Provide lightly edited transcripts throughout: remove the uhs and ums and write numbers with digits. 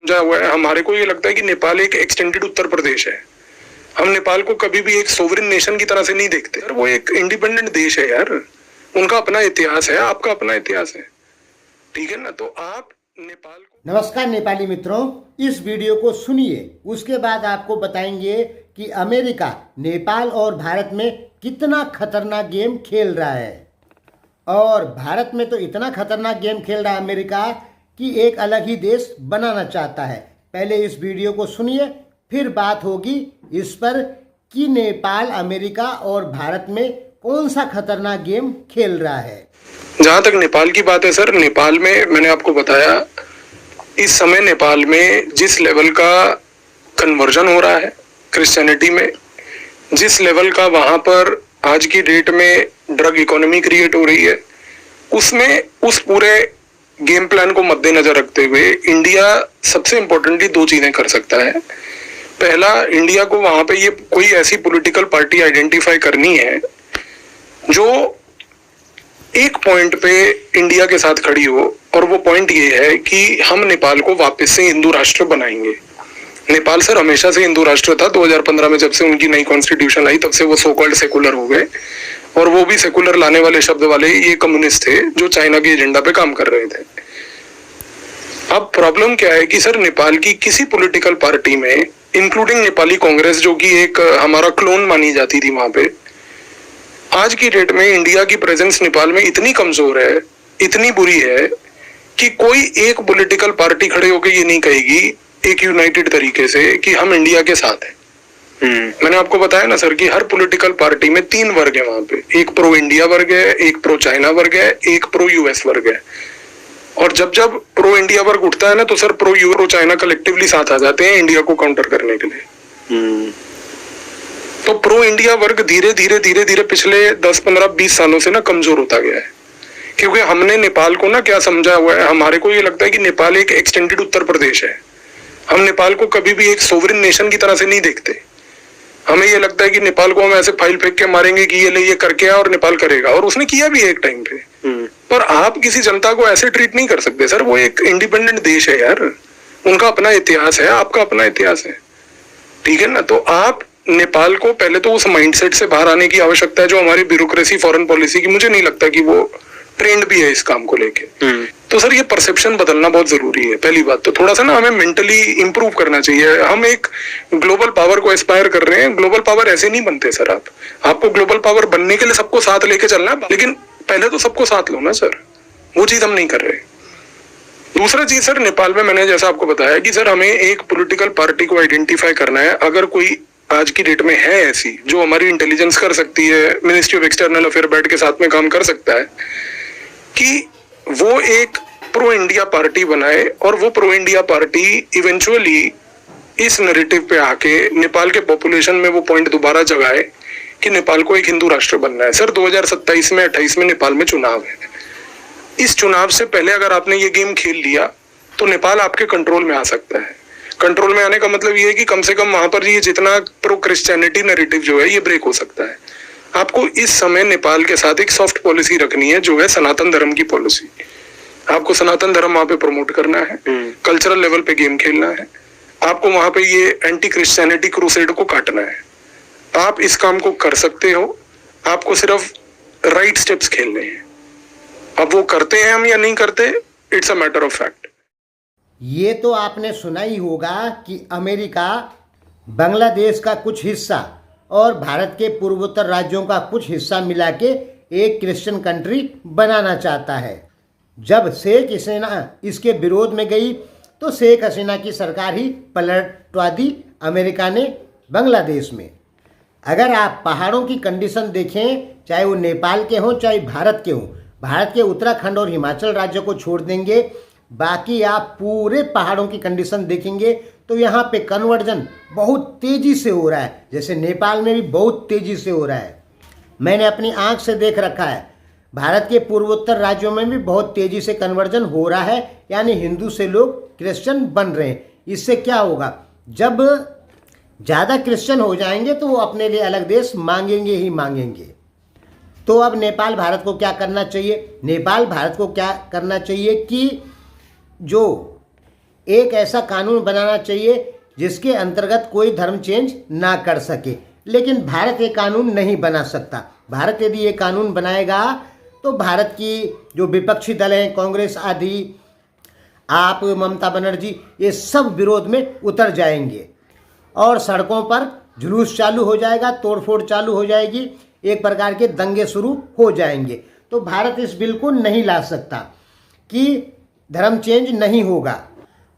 समझा हुआ है। हमारे को ये लगता है कि नेपाल एक एक्सटेंडेड उत्तर प्रदेश है। हम नेपाल को कभी भी एक सोवरेन नेशन की तरह से नहीं देखते यार। वो एक इंडिपेंडेंट देश है यार। उनका अपना इतिहास है, आपका अपना इतिहास है, ठीक है ना। तो आप नेपाल को नमस्कार नेपाली मित्रों, इस वीडियो को सुनिए, उसके बाद आपको बताएंगे कि अमेरिका नेपाल और भारत में कितना खतरनाक गेम खेल रहा है। और भारत में तो इतना खतरनाक गेम खेल रहा है अमेरिका कि एक अलग ही देश बनाना चाहता है। पहले इस वीडियो को सुनिए, फिर बात होगी इस पर कि नेपाल अमेरिका और भारत में कौन सा खतरनाक गेम खेल रहा है। जहां तक नेपाल की बात है सर, नेपाल में मैंने आपको बताया इस समय नेपाल में जिस लेवल का कन्वर्जन हो रहा है क्रिश्चियनिटी में, जिस लेवल का वहां पर आज की डेट में ड्रग इकोनॉमी क्रिएट हो रही है, उसमें उस पूरे गेम प्लान को मद्देनजर रखते हुए इंडिया सबसे इंपॉर्टेंटली दो चीजें कर सकता है। पहला, इंडिया को वहां पे ये कोई ऐसी पॉलिटिकल पार्टी आइडेंटिफाई करनी है जो एक पॉइंट पे इंडिया के साथ खड़ी हो, और वो पॉइंट ये है कि हम नेपाल को वापस से हिंदू राष्ट्र बनाएंगे। नेपाल सर हमेशा से हिंदू राष्ट्र था। 2015 में जब से उनकी नई कॉन्स्टिट्यूशन आई तब से वो सो कॉल्ड सेकुलर हो गए, और वो भी सेकुलर लाने वाले शब्द वाले ये कम्युनिस्ट थे जो चाइना के एजेंडा पे काम कर रहे थे। अब प्रॉब्लम क्या है कि सर नेपाल की किसी पॉलिटिकल पार्टी में, इंक्लूडिंग नेपाली कांग्रेस जो कि एक हमारा क्लोन मानी जाती थी वहां पे, आज की डेट में इंडिया की प्रेजेंस नेपाल में इतनी कमजोर है, इतनी बुरी है कि कोई एक पॉलिटिकल पार्टी खड़े होकर ये नहीं कहेगी एक यूनाइटेड तरीके से कि हम इंडिया के साथ हैं। मैंने आपको बताया ना सर कि हर पॉलिटिकल पार्टी में तीन वर्ग है वहां पे। एक प्रो इंडिया वर्ग है, एक प्रो चाइना वर्ग है, एक प्रो यूएस वर्ग है। और जब जब प्रो इंडिया वर्ग उठता है ना तो sir pro euro pro China collectively साथ आ जाते हैं इंडिया को काउंटर करने के लिए। तो प्रो इंडिया वर्ग धीरे धीरे धीरे धीरे पिछले 10, 15, 20 सालों से ना कमजोर होता गया है, क्योंकि हमने नेपाल को ना क्या समझा हुआ है। हमारे को ये लगता है कि नेपाल एक एक्सटेंडेड उत्तर प्रदेश है। हम नेपाल को कभी भी एक सोवरेन नेशन की तरह से नहीं देखते। हमें ये लगता है कि नेपाल को हम ऐसे फाइल फेंक के मारेंगे कि ये ले ये करके आ और नेपाल करेगा, और उसने किया भी एक टाइम पे। पर आप किसी जनता को ऐसे ट्रीट नहीं कर सकते सर। वो एक इंडिपेंडेंट देश है यार। उनका अपना इतिहास है, आपका अपना इतिहास है, ठीक है ना। तो आप नेपाल को पहले तो उस माइंडसेट से बाहर आने की आवश्यकता है जो हमारी ब्यूरोक्रेसी फॉरेन पॉलिसी की, मुझे नहीं लगता कि वो ट्रेंड भी है इस काम को लेके। तो सर ये परसेप्शन बदलना बहुत जरूरी है। पहली बात तो थोड़ा सा ना हमें मेंटली इंप्रूव करना चाहिए। हम एक ग्लोबल पावर को एस्पायर कर रहे हैं। ग्लोबल पावर ऐसे नहीं बनते सर। आपको ग्लोबल पावर बनने के लिए सबको साथ लेके चलना है, लेकिन पहले तो सबको साथ लो ना सर। वो चीज हम नहीं कर रहे। दूसरा चीज सर, नेपाल में मैंने जैसा आपको बताया कि सर हमें एक पॉलिटिकल पार्टी को आइडेंटिफाई करना है। अगर कोई आज की डेट में है ऐसी जो हमारी इंटेलिजेंस कर सकती है, मिनिस्ट्री ऑफ एक्सटर्नल अफेयर बैठ के साथ में काम कर सकता है कि वो एक प्रो इंडिया पार्टी बनाए, और वो प्रो इंडिया पार्टी इवेंचुअली इस नैरेटिव पे आके नेपाल के पॉपुलेशन में वो पॉइंट दोबारा जगाए कि नेपाल को एक हिंदू राष्ट्र बनना है। सर 2027 में 28 में नेपाल में चुनाव है। इस चुनाव से पहले अगर आपने ये गेम खेल लिया तो नेपाल आपके कंट्रोल में आ सकता है। कंट्रोल में आने का मतलब ये है कि कम से कम वहां पर ये जितना प्रो क्रिश्चियनिटी नैरेटिव जो है ये ब्रेक हो सकता है। आपको इस समय नेपाल के साथ एक सॉफ्ट पॉलिसी रखनी है जो है सनातन धर्म की पॉलिसी। आपको सनातन धर्म वहां पे प्रमोट करना है, कल्चरल लेवल पे गेम खेलना है। आपको वहां पे ये एंटी क्रिश्चियनिटी क्रूसेड को काटना है। आप इस काम को कर सकते हो। आपको सिर्फ राइट स्टेप्स खेलने हैं। अब वो करते हैं हम या नहीं करते, it's a matter of fact. ये तो आपने सुना ही होगा कि अमेरिका बांग्लादेश का कुछ हिस्सा और भारत के पूर्वोत्तर राज्यों का कुछ हिस्सा मिला के एक क्रिश्चियन कंट्री बनाना चाहता है। जब शेख हसीना इसके विरोध में गई तो शेख हसीना की सरकार ही पलटवा दी अमेरिका ने बांग्लादेश में। अगर आप पहाड़ों की कंडीशन देखें, चाहे वो नेपाल के हों चाहे भारत के हों, भारत के उत्तराखंड और हिमाचल राज्यों को छोड़ देंगे, बाकी आप पूरे पहाड़ों की कंडीशन देखेंगे तो यहाँ पे कन्वर्जन बहुत तेज़ी से हो रहा है। जैसे नेपाल में भी बहुत तेज़ी से हो रहा है। मैंने अपनी आंख से देख रखा है। भारत के पूर्वोत्तर राज्यों में भी बहुत तेज़ी से कन्वर्जन हो रहा है, यानी हिंदू से लोग क्रिश्चियन बन रहे हैं। इससे क्या होगा, जब ज़्यादा क्रिश्चियन हो जाएंगे तो वो अपने लिए अलग देश मांगेंगे ही मांगेंगे। तो अब नेपाल भारत को क्या करना चाहिए? नेपाल भारत को क्या करना चाहिए कि जो एक ऐसा कानून बनाना चाहिए जिसके अंतर्गत कोई धर्म चेंज ना कर सके। लेकिन भारत ये कानून नहीं बना सकता। भारत यदि ये कानून बनाएगा तो भारत की जो विपक्षी दल हैं, कांग्रेस आदि, आप ममता बनर्जी, ये सब विरोध में उतर जाएंगे और सड़कों पर जुलूस चालू हो जाएगा, तोड़फोड़ चालू हो जाएगी, एक प्रकार के दंगे शुरू हो जाएंगे। तो भारत इस बिल को नहीं ला सकता कि धर्म चेंज नहीं होगा।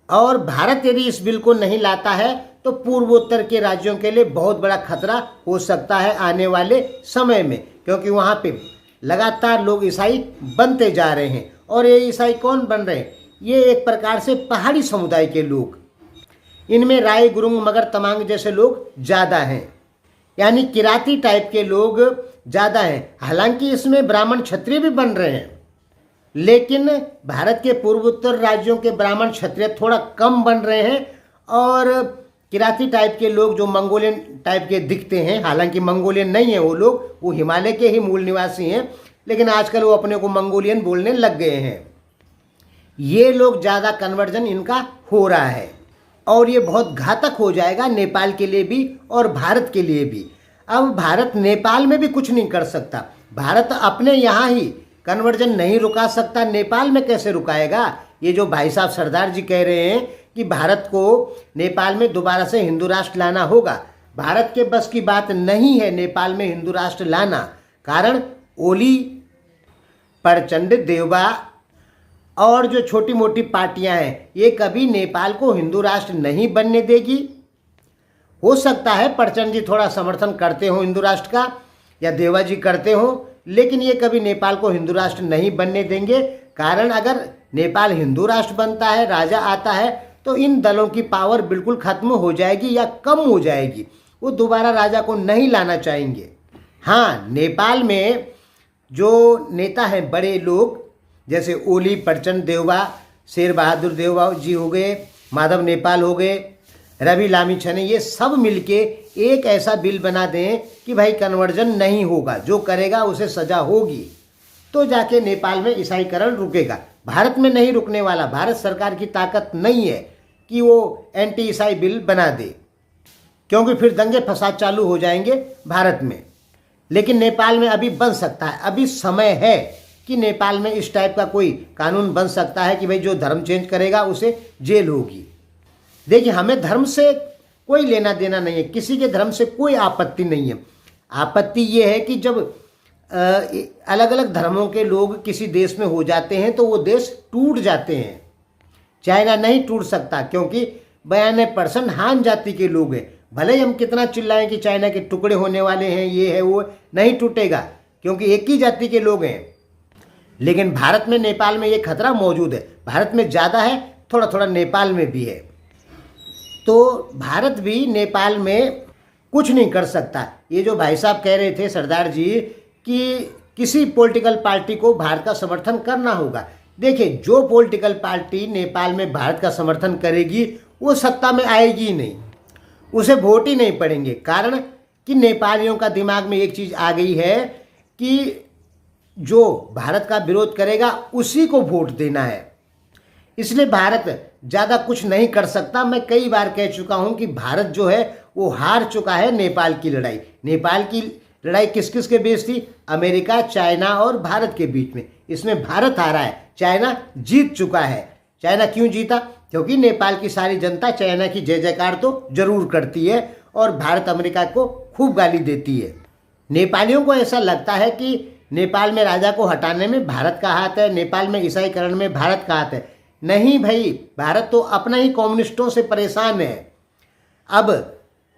और भारत यदि इस बिल को नहीं लाता है तो पूर्वोत्तर के राज्यों के लिए बहुत बड़ा खतरा हो सकता है आने वाले समय में, क्योंकि वहाँ पे लगातार लोग ईसाई बनते जा रहे हैं। और ये ईसाई कौन बन रहे हैं? ये एक प्रकार से पहाड़ी समुदाय के लोग, इनमें राय, गुरुंग, मगर, तमांग जैसे लोग ज़्यादा हैं, यानी किराती टाइप के लोग ज़्यादा हैं। हालांकि इसमें ब्राह्मण क्षत्रिय भी बन रहे हैं, लेकिन भारत के पूर्वोत्तर राज्यों के ब्राह्मण क्षत्रिय थोड़ा कम बन रहे हैं। और किराती टाइप के लोग जो मंगोलियन टाइप के दिखते हैं, हालांकि मंगोलियन नहीं है वो लोग, वो हिमालय के ही मूल निवासी हैं, लेकिन आजकल वो अपने को मंगोलियन बोलने लग गए हैं। ये लोग ज़्यादा कन्वर्जन इनका हो रहा है और ये बहुत घातक हो जाएगा नेपाल के लिए भी और भारत के लिए भी। अब भारत नेपाल में भी कुछ नहीं कर सकता। भारत अपने यहाँ ही कन्वर्जन नहीं रुका सकता, नेपाल में कैसे रुकाएगा? ये जो भाई साहब सरदार जी कह रहे हैं कि भारत को नेपाल में दोबारा से हिंदू राष्ट्र लाना होगा, भारत के बस की बात नहीं है नेपाल में हिंदू राष्ट्र लाना। कारण ओली, प्रचंड, देवबा और जो छोटी मोटी पार्टियां हैं, ये कभी नेपाल को हिंदू राष्ट्र नहीं बनने देगी। हो सकता है प्रचंड जी थोड़ा समर्थन करते हो हिंदू राष्ट्र का, या देवा जी करते हो, लेकिन ये कभी नेपाल को हिंदू राष्ट्र नहीं बनने देंगे। कारण अगर नेपाल हिंदू राष्ट्र बनता है, राजा आता है, तो इन दलों की पावर बिल्कुल खत्म हो जाएगी या कम हो जाएगी। वो दोबारा राजा को नहीं लाना चाहेंगे। हाँ, नेपाल में जो नेता हैं बड़े लोग, जैसे ओली, प्रचंड, देवबा, शेर बहादुर देवबा जी हो गए, माधव नेपाल हो गए, रवि लामिछाने, ये सब मिलके एक ऐसा बिल बना दें कि भाई कन्वर्जन नहीं होगा, जो करेगा उसे सजा होगी, तो जाके नेपाल में ईसाईकरण रुकेगा। भारत में नहीं रुकने वाला। भारत सरकार की ताकत नहीं है कि वो एंटी ईसाई बिल बना दे, क्योंकि फिर दंगे फसाद चालू हो जाएंगे भारत में। लेकिन नेपाल में अभी बन सकता है, अभी समय है कि नेपाल में इस टाइप का कोई कानून बन सकता है कि भाई जो धर्म चेंज करेगा उसे जेल होगी। देखिए, हमें धर्म से कोई लेना देना नहीं है, किसी के धर्म से कोई आपत्ति नहीं है। आपत्ति ये है कि जब अलग अलग धर्मों के लोग किसी देश में हो जाते हैं तो वो देश टूट जाते हैं। चाइना नहीं टूट सकता, क्योंकि 92% हान जाति के लोग हैं। भले ही हम कितना चिल्लाएं कि चाइना के टुकड़े होने वाले हैं, ये है वो, नहीं टूटेगा, क्योंकि एक ही जाति के लोग हैं। लेकिन भारत में, नेपाल में ये खतरा मौजूद है। भारत में ज़्यादा है, थोड़ा थोड़ा नेपाल में भी है। तो भारत भी नेपाल में कुछ नहीं कर सकता। ये जो भाई साहब कह रहे थे सरदार जी कि किसी पॉलिटिकल पार्टी को भारत का समर्थन करना होगा। देखिए, जो पॉलिटिकल पार्टी नेपाल में भारत का समर्थन करेगी वो सत्ता में आएगी ही नहीं, उसे वोट ही नहीं पड़ेंगे। कारण कि नेपालियों का दिमाग में एक चीज़ आ गई है कि जो भारत का विरोध करेगा उसी को वोट देना है। इसलिए भारत ज़्यादा कुछ नहीं कर सकता। मैं कई बार कह चुका हूं कि भारत जो है वो हार चुका है नेपाल की लड़ाई। नेपाल की लड़ाई किस किस के बीच थी? अमेरिका, चाइना और भारत के बीच में। इसमें भारत हारा है, चाइना जीत चुका है। चाइना क्यों जीता? क्योंकि नेपाल की सारी जनता चाइना की जय जयकार तो जरूर करती है और भारत अमेरिका को खूब गाली देती है। नेपालियों को ऐसा लगता है कि नेपाल में राजा को हटाने में भारत का हाथ है, नेपाल में ईसाईकरण में भारत का हाथ है। नहीं भाई, भारत तो अपना ही कम्युनिस्टों से परेशान है। अब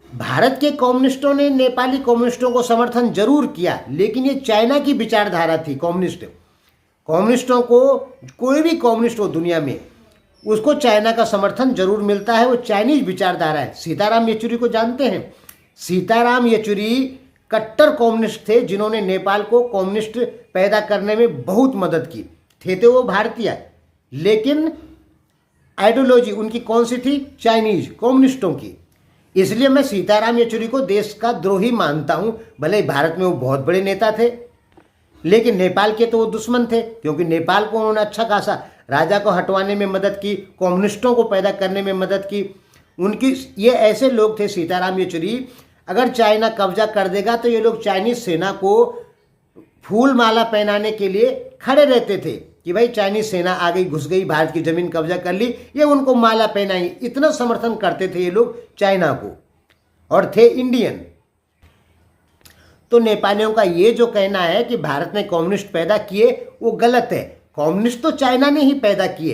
भारत के कम्युनिस्टों ने नेपाली कम्युनिस्टों को समर्थन जरूर किया, लेकिन ये चाइना की विचारधारा थी। कम्युनिस्टों को, कोई भी कम्युनिस्ट हो दुनिया में, उसको चाइना का समर्थन जरूर मिलता है। वो चाइनीज विचारधारा है। सीताराम येचुरी को जानते हैं? सीताराम येचुरी कट्टर कम्युनिस्ट थे, जिन्होंने नेपाल को कम्युनिस्ट पैदा करने में बहुत मदद की। थे तो वो भारतीय, लेकिन आइडियोलॉजी उनकी कौन सी थी? चाइनीज कम्युनिस्टों की। इसलिए मैं सीताराम येचुरी को देश का द्रोही मानता हूं। भले ही भारत में वो बहुत बड़े नेता थे, लेकिन नेपाल के तो वो दुश्मन थे, क्योंकि नेपाल को उन्होंने अच्छा खासा राजा को हटवाने में मदद की, कम्युनिस्टों को पैदा करने में मदद की। उनकी ये ऐसे लोग थे सीताराम येचुरी, अगर चाइना कब्जा कर देगा तो ये लोग चाइनीज सेना को फूल माला पहनाने के लिए खड़े रहते थे कि भाई चाइनीज सेना आ गई, घुस गई, भारत की जमीन कब्जा कर ली, ये उनको माला पहनाई। इतना समर्थन करते थे ये लोग चाइना को, और थे इंडियन। तो नेपालियों का ये जो कहना है कि भारत ने कम्युनिस्ट पैदा किए, वो गलत है। कम्युनिस्ट तो चाइना ने ही पैदा किए,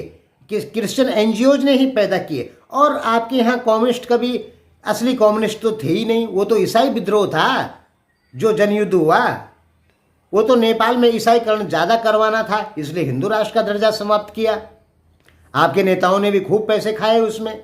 कि क्रिश्चियन एनजीओज ने ही पैदा किए। और आपके यहाँ कम्युनिस्ट कभी असली कम्युनिस्ट तो थे ही नहीं, वो तो ईसाई विद्रोह था जो जनयुद्ध हुआ। वो तो नेपाल में ईसाईकरण ज़्यादा करवाना था, इसलिए हिंदू राष्ट्र का दर्जा समाप्त किया। आपके नेताओं ने भी खूब पैसे खाए उसमें।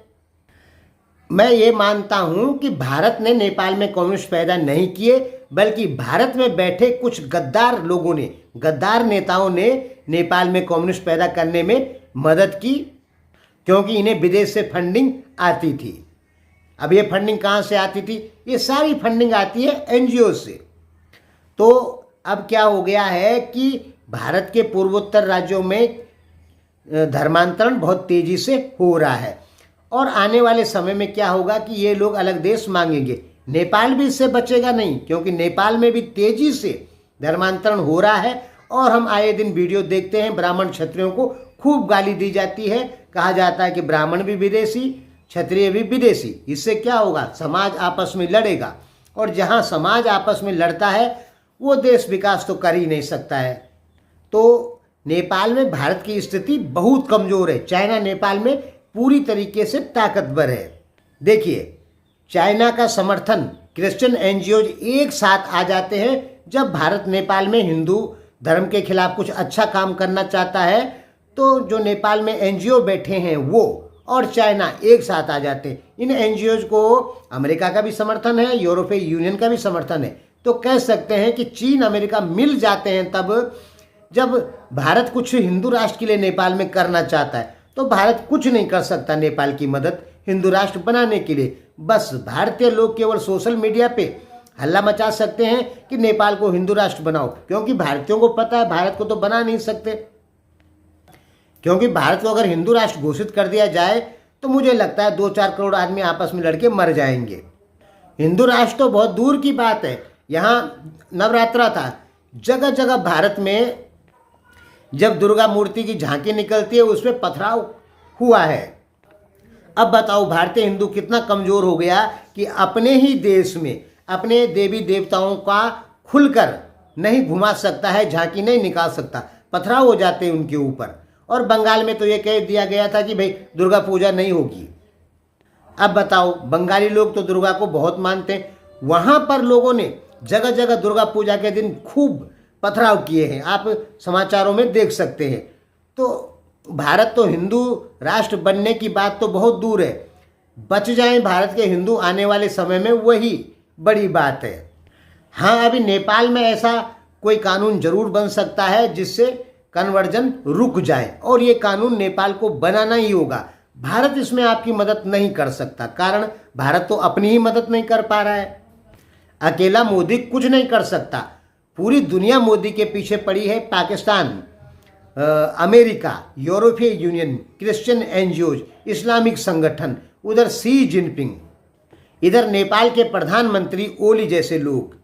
मैं ये मानता हूँ कि भारत ने नेपाल में कम्युनिस्ट पैदा नहीं किए, बल्कि भारत में बैठे कुछ गद्दार लोगों ने, गद्दार नेताओं ने नेपाल में कम्युनिस्ट पैदा करने में मदद की, क्योंकि इन्हें विदेश से फंडिंग आती थी। अब ये फंडिंग कहाँ से आती थी? ये सारी फंडिंग आती है एनजीओ से। तो अब क्या हो गया है कि भारत के पूर्वोत्तर राज्यों में धर्मांतरण बहुत तेजी से हो रहा है, और आने वाले समय में क्या होगा कि ये लोग अलग देश मांगेंगे। नेपाल भी इससे बचेगा नहीं, क्योंकि नेपाल में भी तेजी से धर्मांतरण हो रहा है। और हम आए दिन वीडियो देखते हैं, ब्राह्मण क्षत्रियों को खूब गाली दी जाती है, कहा जाता है कि ब्राह्मण भी विदेशी, क्षत्रिय भी विदेशी। इससे क्या होगा? समाज आपस में लड़ेगा, और जहां समाज आपस में लड़ता है वो देश विकास तो कर ही नहीं सकता है। तो नेपाल में भारत की स्थिति बहुत कमजोर है। चाइना नेपाल में पूरी तरीके से ताकतवर है। देखिए, चाइना का समर्थन क्रिश्चियन एनजीओज एक साथ आ जाते हैं जब भारत नेपाल में हिंदू धर्म के खिलाफ कुछ अच्छा काम करना चाहता है। तो जो नेपाल में एनजीओ बैठे हैं वो और चाइना एक साथ आ जाते हैं। इन एनजीओज को अमेरिका का भी समर्थन है, यूरोपीय यूनियन का भी समर्थन है। तो कह सकते हैं कि चीन अमेरिका मिल जाते हैं तब जब भारत कुछ हिंदू राष्ट्र के लिए नेपाल में करना चाहता है। तो भारत कुछ नहीं कर सकता नेपाल की मदद हिंदू राष्ट्र बनाने के लिए। बस भारतीय लोग केवल सोशल मीडिया पे हल्ला मचा सकते हैं कि नेपाल को हिंदू राष्ट्र बनाओ, क्योंकि भारतीयों को पता है भारत को तो बना नहीं सकते। क्योंकि भारत को अगर हिंदू राष्ट्र घोषित कर दिया जाए तो मुझे लगता है 2-4 करोड़ आदमी आपस में लड़के मर जाएंगे। हिंदू राष्ट्र तो बहुत दूर की बात है। यहाँ नवरात्रा था, जगह जगह भारत में जब दुर्गा मूर्ति की झांकी निकलती है उसमें पथराव हुआ है। अब बताओ भारतीय हिंदू कितना कमजोर हो गया कि अपने ही देश में अपने देवी देवताओं का खुलकर नहीं घुमा सकता है, झांकी नहीं निकाल सकता, पथराव हो जाते हैं उनके ऊपर। और बंगाल में तो ये कह दिया गया था कि भाई दुर्गा पूजा नहीं होगी। अब बताओ, बंगाली लोग तो दुर्गा को बहुत मानते हैं, वहाँ पर लोगों ने जगह जगह दुर्गा पूजा के दिन खूब पथराव किए हैं, आप समाचारों में देख सकते हैं। तो भारत तो हिंदू राष्ट्र बनने की बात तो बहुत दूर है, बच जाएं भारत के हिंदू आने वाले समय में, वही बड़ी बात है। हाँ, अभी नेपाल में ऐसा कोई कानून जरूर बन सकता है जिससे कन्वर्जन रुक जाए, और ये कानून नेपाल को बनाना ही होगा। भारत इसमें आपकी मदद नहीं कर सकता, कारण भारत तो अपनी ही मदद नहीं कर पा रहा है। अकेला मोदी कुछ नहीं कर सकता, पूरी दुनिया मोदी के पीछे पड़ी है। पाकिस्तान, अमेरिका, यूरोपीय यूनियन, क्रिश्चियन एनजीओज, इस्लामिक संगठन, उधर शी जिनपिंग, इधर नेपाल के प्रधानमंत्री ओली जैसे लोग,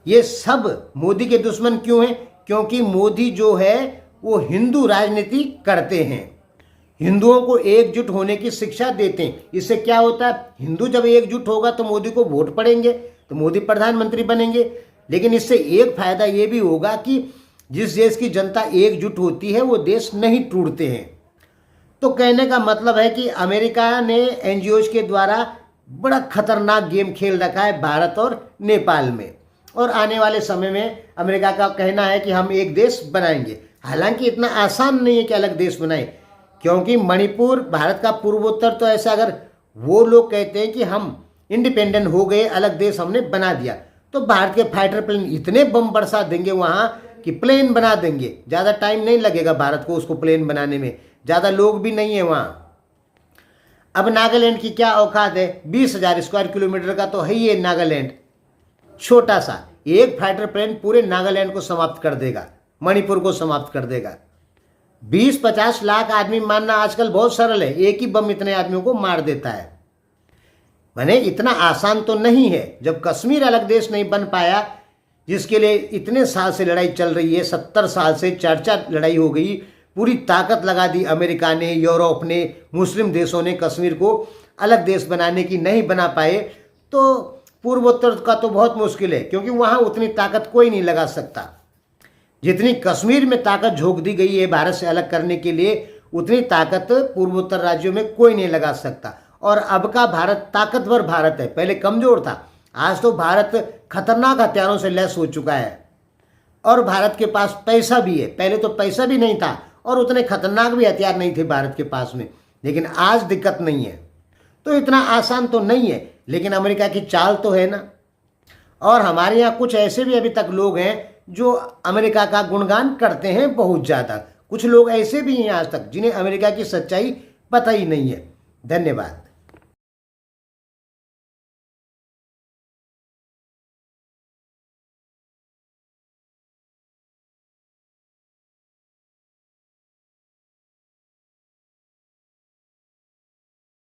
ये सब मोदी के दुश्मन क्यों हैं? क्योंकि मोदी जो है वो हिंदू राजनीति करते हैं, हिंदुओं को एकजुट होने की शिक्षा देते हैं। इससे क्या होता है, हिंदू जब एकजुट होगा तो मोदी को वोट पड़ेंगे, तो मोदी प्रधानमंत्री बनेंगे। लेकिन इससे एक फायदा ये भी होगा कि जिस देश की जनता एकजुट होती है वो देश नहीं टूटते हैं। तो कहने का मतलब है कि अमेरिका ने एनजीओज के द्वारा बड़ा खतरनाक गेम खेल रखा है भारत और नेपाल में, और आने वाले समय में अमेरिका का कहना है कि हम एक देश बनाएंगे। हालांकि इतना आसान नहीं है कि अलग देश बनाएं, क्योंकि मणिपुर भारत का पूर्वोत्तर, तो ऐसा अगर वो लोग कहते हैं कि हम इंडिपेंडेंट हो गए, अलग देश हमने बना दिया, तो भारत के फाइटर प्लेन इतने बम बरसा देंगे वहाँ कि प्लेन बना देंगे। ज़्यादा टाइम नहीं लगेगा भारत को उसको प्लेन बनाने में, ज़्यादा लोग भी नहीं है वहाँ। अब नागालैंड की क्या औकात है, 20,000 स्क्वायर किलोमीटर का तो है ही ये नागालैंड, छोटा सा। एक फाइटर प्लेन पूरे नागालैंड को समाप्त कर देगा, मणिपुर को समाप्त कर देगा। 20-50 लाख आदमी मारना आजकल बहुत सरल है, एक ही बम इतने आदमियों को मार देता है। माने इतना आसान तो नहीं है। जब कश्मीर अलग देश नहीं बन पाया, जिसके लिए इतने साल से लड़ाई चल रही है, 70 साल से चर्चा लड़ाई हो गई, पूरी ताकत लगा दी अमेरिका ने, यूरोप ने, मुस्लिम देशों ने कश्मीर को अलग देश बनाने की, नहीं बना पाए, तो पूर्वोत्तर का तो बहुत मुश्किल है, क्योंकि वहाँ उतनी ताकत कोई नहीं लगा सकता। जितनी कश्मीर में ताकत झोंक दी गई है भारत से अलग करने के लिए, उतनी ताकत पूर्वोत्तर राज्यों में कोई नहीं लगा सकता। और अब का भारत ताकतवर भारत है, पहले कमजोर था। आज तो भारत खतरनाक हथियारों से लैस हो चुका है और भारत के पास पैसा भी है। पहले तो पैसा भी नहीं था और उतने खतरनाक भी हथियार नहीं थे भारत के पास में, लेकिन आज दिक्कत नहीं है। तो इतना आसान तो नहीं है, लेकिन अमेरिका की चाल तो है ना। और हमारे यहाँ कुछ ऐसे भी अभी तक लोग हैं जो अमेरिका का गुणगान करते हैं बहुत ज़्यादा। कुछ लोग ऐसे भी हैं आज तक जिन्हें अमेरिका की सच्चाई पता ही नहीं है। धन्यवाद।